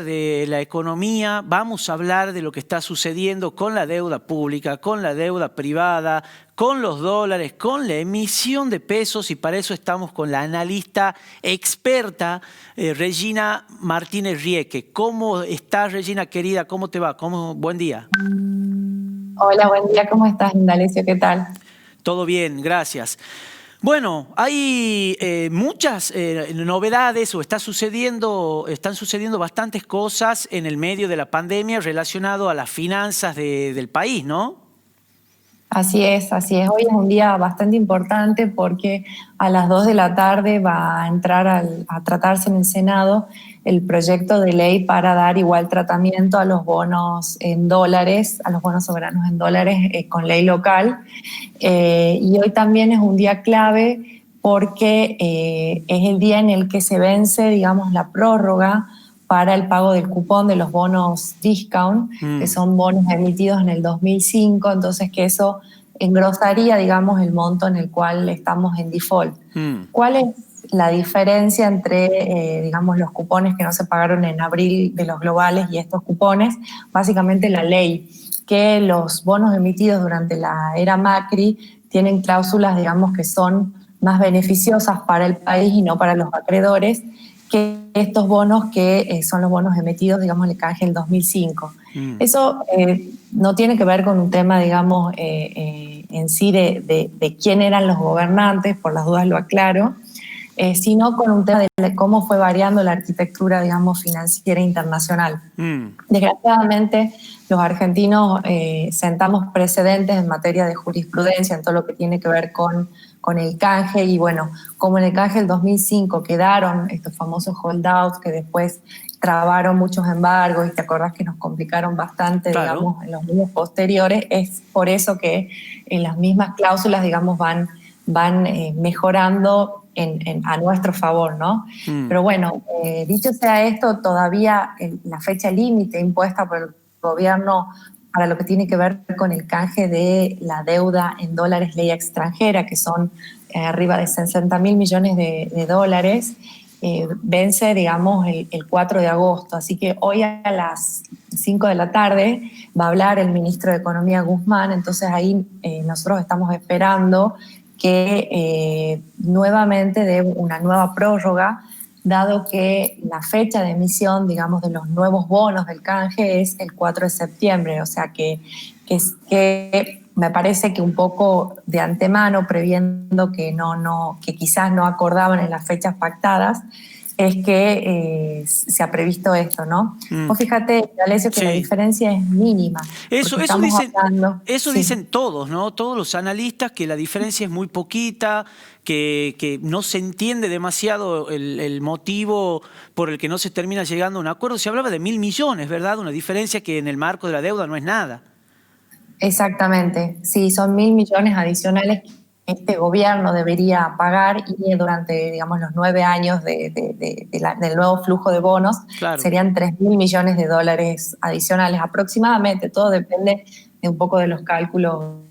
de la economía, vamos a hablar de lo que está sucediendo con la deuda pública, con la deuda privada, con los dólares, con la emisión de pesos, y para eso estamos con la analista experta Regina Martínez Rieke. ¿Cómo estás, Regina, querida? ¿Cómo te va? Buen día. Hola, buen día, ¿cómo estás, Indalecio? ¿Qué tal? Todo bien, gracias. Bueno, hay muchas novedades o están sucediendo bastantes cosas en el medio de la pandemia relacionado a las finanzas del país, ¿no? Así es, así es. Hoy es un día bastante importante porque a las 2 de la tarde va a entrar a tratarse en el Senado el proyecto de ley para dar igual tratamiento a los bonos en dólares, a los bonos soberanos en dólares con ley local. Y hoy también es un día clave porque es el día en el que se vence, digamos, la prórroga para el pago del cupón de los bonos discount, que son bonos emitidos en el 2005, entonces que eso engrosaría, digamos, el monto en el cual estamos en default. ¿Cuál es la diferencia entre, digamos, los cupones que no se pagaron en abril de los globales y estos cupones? Básicamente la ley, que los bonos emitidos durante la era Macri tienen cláusulas, digamos, que son más beneficiosas para el país y no para los acreedores, que estos bonos que son los bonos emitidos, digamos, en el canje del 2005. Eso no tiene que ver con un tema, digamos, en sí de quién eran los gobernantes, por las dudas lo aclaro, sino con un tema de cómo fue variando la arquitectura, digamos, financiera internacional. Desgraciadamente, los argentinos sentamos precedentes en materia de jurisprudencia en todo lo que tiene que ver con el canje, y bueno, como en el canje del 2005 quedaron estos famosos holdouts que después trabaron muchos embargos y te acordás que nos complicaron bastante, claro, digamos, en los años posteriores. Es por eso que las mismas cláusulas, digamos, van mejorando a nuestro favor, ¿no? Pero bueno, dicho sea esto, todavía la fecha límite impuesta por el gobierno para lo que tiene que ver con el canje de la deuda en dólares ley extranjera, que son arriba de 60.000 millones de dólares, vence, digamos, el 4 de agosto. Así que hoy a las 5 de la tarde va a hablar el ministro de Economía, Guzmán. Entonces ahí nosotros estamos esperando que nuevamente dé una nueva prórroga, dado que la fecha de emisión, digamos, de los nuevos bonos del canje es el 4 de septiembre, o sea que me parece que un poco de antemano, previendo que quizás no acordaban en las fechas pactadas, es que se ha previsto esto, ¿no? Vos fíjate, Alessio, que sí, la diferencia es mínima. Eso dicen todos, ¿no? Todos los analistas, que la diferencia es muy poquita, que no se entiende demasiado el motivo por el que no se termina llegando a un acuerdo. Se hablaba de 1.000 millones, ¿verdad? Una diferencia que en el marco de la deuda no es nada. Exactamente, sí, son 1.000 millones adicionales que este gobierno debería pagar, y durante, digamos, los 9 años del nuevo flujo de bonos, claro, serían 3.000 millones de dólares adicionales aproximadamente. Todo depende de un poco de los cálculos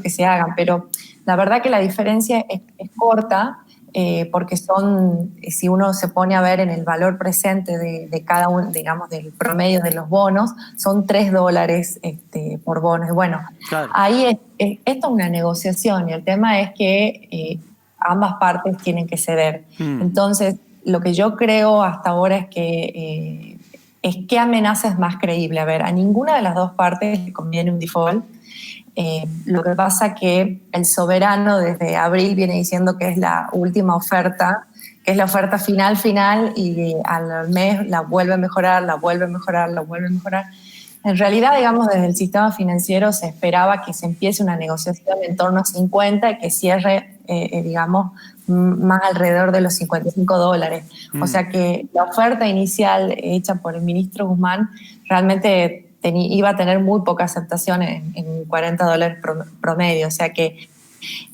que se hagan, pero la verdad que la diferencia es corta, porque son, si uno se pone a ver en el valor presente de cada uno, digamos, del promedio de los bonos, son $3 por bono. Y bueno, claro, ahí esto es una negociación, y el tema es que ambas partes tienen que ceder. Entonces, lo que yo creo hasta ahora es que qué amenaza es más creíble. A ver, a ninguna de las dos partes le conviene un default. Lo que pasa que el soberano desde abril viene diciendo que es la última oferta, que es la oferta final, y al mes la vuelve a mejorar, la vuelve a mejorar, la vuelve a mejorar. En realidad, digamos, desde el sistema financiero se esperaba que se empiece una negociación en torno a 50 y que cierre, digamos, más alrededor de los $55. O sea que la oferta inicial hecha por el ministro Guzmán realmente iba a tener muy poca aceptación en $40 promedio. O sea que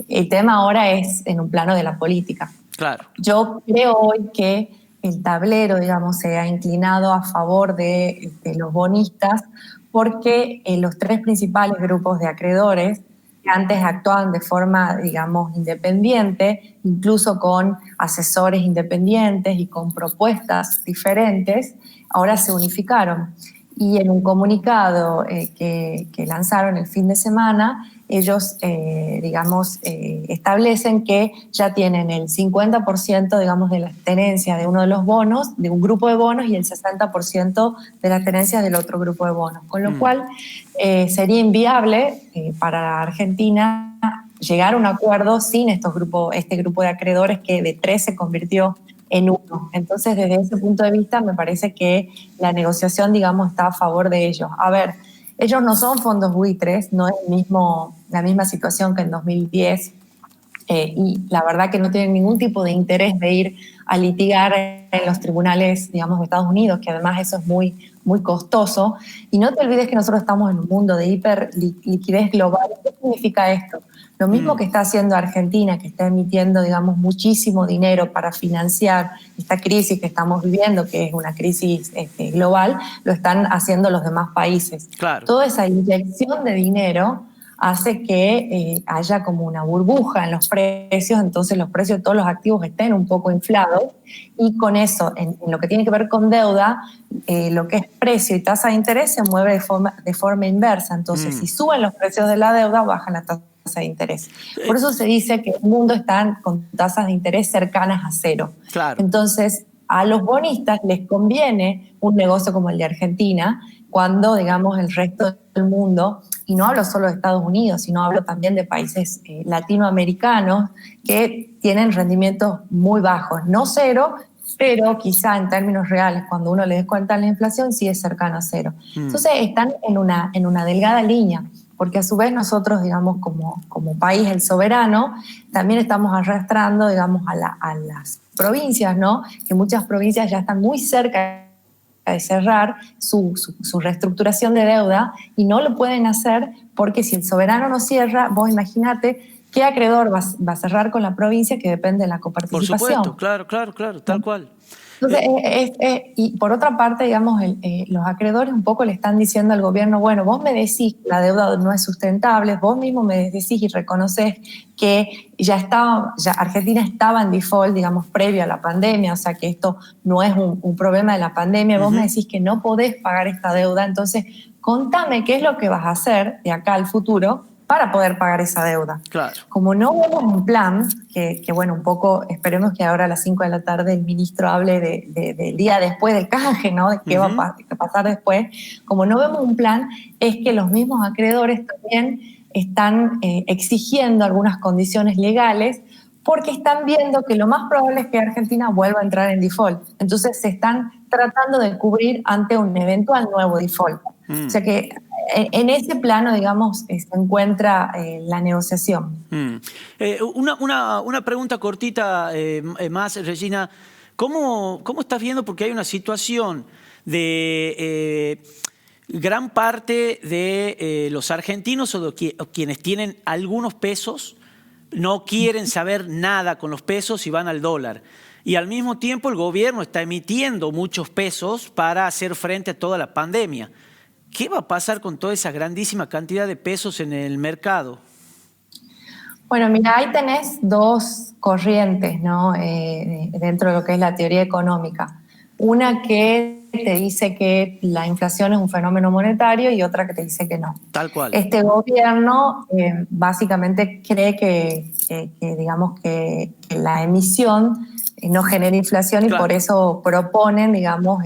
el tema ahora es en un plano de la política. Claro. Yo creo hoy que el tablero, digamos, se ha inclinado a favor de los bonistas, porque los 3 principales grupos de acreedores, que antes actuaban de forma, digamos, independiente, incluso con asesores independientes y con propuestas diferentes, ahora se unificaron. Y en un comunicado que lanzaron el fin de semana, ellos, establecen que ya tienen el 50%, digamos, de las tenencias de uno de los bonos, de un grupo de bonos, y el 60% de las tenencias del otro grupo de bonos. Con lo cual, sería inviable para Argentina llegar a un acuerdo sin este grupo de acreedores que de 3 se convirtió en 1. Entonces, desde ese punto de vista, me parece que la negociación, digamos, está a favor de ellos. A ver, ellos no son fondos buitres, no es la misma situación que en 2010, y la verdad que no tienen ningún tipo de interés de ir a litigar en los tribunales, digamos, de Estados Unidos, que además eso es muy, muy costoso. Y no te olvides que nosotros estamos en un mundo de hiperliquidez global. ¿Qué significa esto? Lo mismo que está haciendo Argentina, que está emitiendo, digamos, muchísimo dinero para financiar esta crisis que estamos viviendo, que es una crisis global, lo están haciendo los demás países. Claro. Toda esa inyección de dinero hace que haya como una burbuja en los precios, entonces los precios de todos los activos estén un poco inflados, y con eso, en lo que tiene que ver con deuda, lo que es precio y tasa de interés se mueve de forma inversa. Entonces, si suben los precios de la deuda, bajan la tasa de interés. Por eso se dice que el mundo está con tasas de interés cercanas a cero. Claro. Entonces, a los bonistas les conviene un negocio como el de Argentina, cuando, digamos, el resto del mundo, y no hablo solo de Estados Unidos, sino hablo también de países latinoamericanos que tienen rendimientos muy bajos, no cero, pero quizá en términos reales, cuando uno le descuenta la inflación, sí es cercano a cero. Entonces están en una delgada línea, porque a su vez nosotros, digamos, como país, el soberano, también estamos arrastrando, digamos, a las provincias, ¿no? Que muchas provincias ya están muy cerca de cerrar su reestructuración de deuda, y no lo pueden hacer porque si el soberano no cierra, vos imaginate qué acreedor va a cerrar con la provincia, que depende de la coparticipación. Por supuesto, claro, tal cual. Entonces, y por otra parte, digamos, los acreedores un poco le están diciendo al gobierno, bueno, vos me decís que la deuda no es sustentable, vos mismo me decís y reconoces que ya Argentina estaba en default, digamos, previo a la pandemia, o sea que esto no es un problema de la pandemia, vos me decís que no podés pagar esta deuda, entonces contame qué es lo que vas a hacer de acá al futuro para poder pagar esa deuda. Claro. Como no vemos un plan, que bueno, un poco esperemos que ahora a las 5 de la tarde el ministro hable del día después del canje, ¿no? De qué va a pasar después. Como no vemos un plan, es que los mismos acreedores también están exigiendo algunas condiciones legales, porque están viendo que lo más probable es que Argentina vuelva a entrar en default. Entonces se están tratando de cubrir ante un eventual nuevo default. O sea que en ese plano, digamos, se encuentra la negociación. Una pregunta cortita más, Regina. ¿Cómo estás viendo? Porque hay una situación de gran parte de los argentinos o quienes tienen algunos pesos no quieren saber nada con los pesos y van al dólar. Y al mismo tiempo el gobierno está emitiendo muchos pesos para hacer frente a toda la pandemia. ¿Qué va a pasar con toda esa grandísima cantidad de pesos en el mercado? Bueno, mira, ahí tenés dos corrientes, ¿no? Dentro de lo que es la teoría económica. Una que te dice que la inflación es un fenómeno monetario y otra que te dice que no. Tal cual. Este gobierno básicamente cree digamos, que la emisión no genera inflación, Claro. Y por eso proponen, digamos,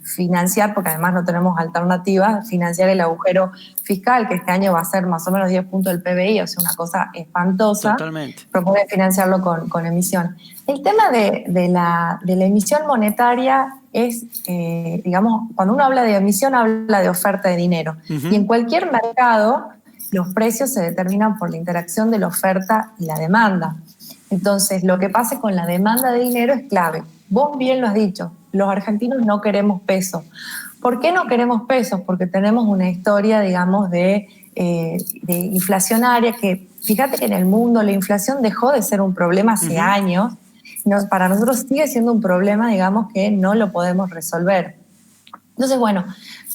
financiar, porque además no tenemos alternativas, financiar el agujero fiscal, que este año va a ser más o menos 10 puntos del PBI, o sea, una cosa espantosa. Totalmente. Propone financiarlo con emisión. El tema de la emisión monetaria es, digamos, cuando uno habla de emisión, habla de oferta de dinero. Y en cualquier mercado, los precios se determinan por la interacción de la oferta y la demanda. Entonces, lo que pasa con la demanda de dinero es clave. Vos bien lo has dicho, los argentinos no queremos pesos. ¿Por qué no queremos pesos? Porque tenemos una historia, digamos, de inflacionaria, que fíjate que en el mundo la inflación dejó de ser un problema hace años. Para nosotros sigue siendo un problema, digamos, que no lo podemos resolver. Entonces, bueno,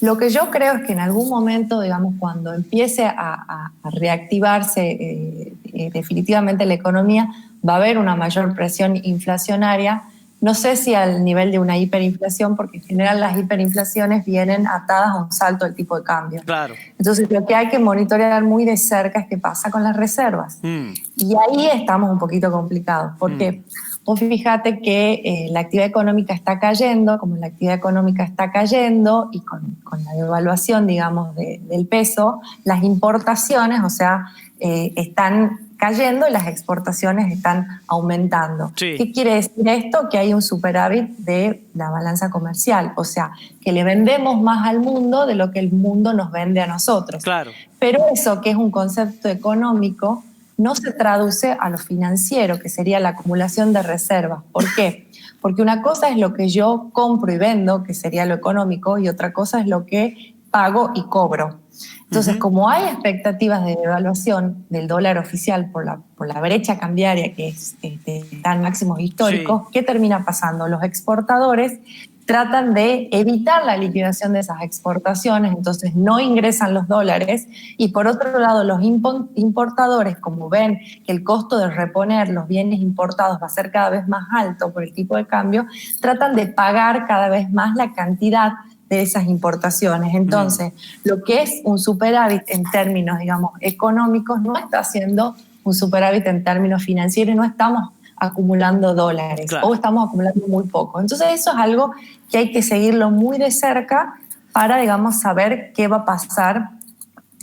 lo que yo creo es que en algún momento, digamos, cuando empiece a reactivarse definitivamente la economía, va a haber una mayor presión inflacionaria, no sé si al nivel de una hiperinflación, porque en general las hiperinflaciones vienen atadas a un salto del tipo de cambio. Claro. Entonces lo que hay que monitorear muy de cerca es qué pasa con las reservas. Y ahí estamos un poquito complicados, porque vos fíjate que la actividad económica está cayendo, como la actividad económica está cayendo y con la devaluación, digamos, del peso, las importaciones, o sea, están cayendo y las exportaciones están aumentando. Sí. ¿Qué quiere decir esto? Que hay un superávit de la balanza comercial, o sea, que le vendemos más al mundo de lo que el mundo nos vende a nosotros. Claro. Pero eso, que es un concepto económico, no se traduce a lo financiero, que sería la acumulación de reservas. ¿Por qué? Porque una cosa es lo que yo compro y vendo, que sería lo económico, y otra cosa es lo que pago y cobro. Entonces, como hay expectativas de devaluación del dólar oficial por la brecha cambiaria que está en máximos históricos, ¿qué termina pasando? Los exportadores tratan de evitar la liquidación de esas exportaciones, entonces no ingresan los dólares, y por otro lado los importadores, como ven que el costo de reponer los bienes importados va a ser cada vez más alto por el tipo de cambio, tratan de pagar cada vez más la cantidad de esas importaciones. Entonces, lo que es un superávit en términos, digamos, económicos, no está siendo un superávit en términos financieros, no estamos acumulando dólares, claro, o estamos acumulando muy poco. Entonces, eso es algo que hay que seguirlo muy de cerca para, digamos, saber qué va a pasar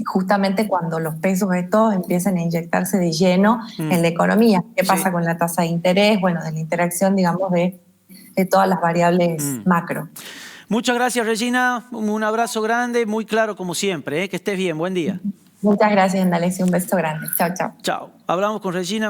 justamente cuando los pesos estos empiecen a inyectarse de lleno en la economía. ¿Qué pasa con la tasa de interés? Bueno, de la interacción, digamos, de todas las variables macro. Muchas gracias, Regina. Un abrazo grande, muy claro como siempre. Que estés bien. Buen día. Muchas gracias, Andalexia. Un beso grande. Chao, chao. Chao. Hablamos con Regina.